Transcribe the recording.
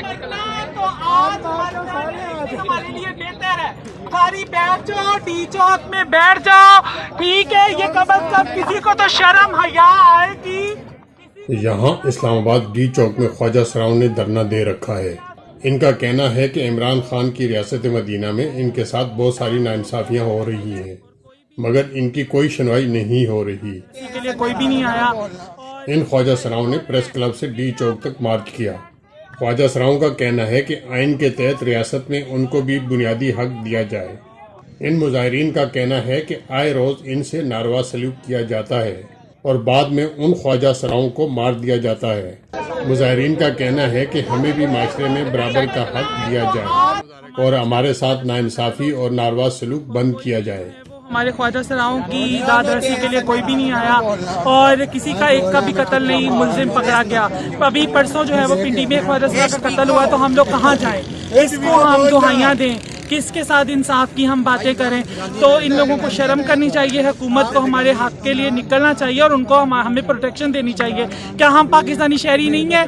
تو آج ہمارے لیے بہتر ہے، ساری بیٹھ جاؤ ڈی چوک میں بیٹھ جاؤ، ٹھیک ہے؟ یہ کم از کم کسی کو تو شرم حیا آئے گی۔ یہاں اسلام آباد ڈی چوک میں خواجہ سراؤں نے دھرنا دے رکھا ہے۔ ان کا کہنا ہے کہ عمران خان کی ریاست مدینہ میں ان کے ساتھ بہت ساری ناانصافیاں ہو رہی ہیں، مگر ان کی کوئی سنوائی نہیں ہو رہی۔ اس کے لیے کوئی بھی نہیں آیا۔ ان خواجہ سراؤں نے پریس کلب سے ڈی چوک تک مارچ کیا۔ خواجہ سراؤں کا کہنا ہے کہ آئین کے تحت ریاست میں ان کو بھی بنیادی حق دیا جائے۔ ان مظاہرین کا کہنا ہے کہ آئے روز ان سے ناروا سلوک کیا جاتا ہے اور بعد میں ان خواجہ سراؤں کو مار دیا جاتا ہے۔ مظاہرین کا کہنا ہے کہ ہمیں بھی معاشرے میں برابر کا حق دیا جائے اور ہمارے ساتھ ناانصافی اور ناروا سلوک بند کیا جائے۔ ہمارے خواجہ سراؤں کی داد رسی کے لیے کوئی بھی نہیں آیا اور کسی کا ایک کا بھی قتل نہیں ملزم پکڑا گیا۔ ابھی پرسوں جو ہے وہ پنڈی میں خواجہ سراؤں کا قتل ہوا تو ہم لوگ کہاں جائیں؟ کس کو ہم دہائیاں دیں؟ کس کے ساتھ انصاف کی ہم باتیں کریں؟ تو ان لوگوں کو شرم کرنی چاہیے، حکومت کو ہمارے حق کے لیے نکلنا چاہیے اور ان کو ہمیں پروٹیکشن دینی چاہیے۔ کیا ہم پاکستانی شہری نہیں ہیں؟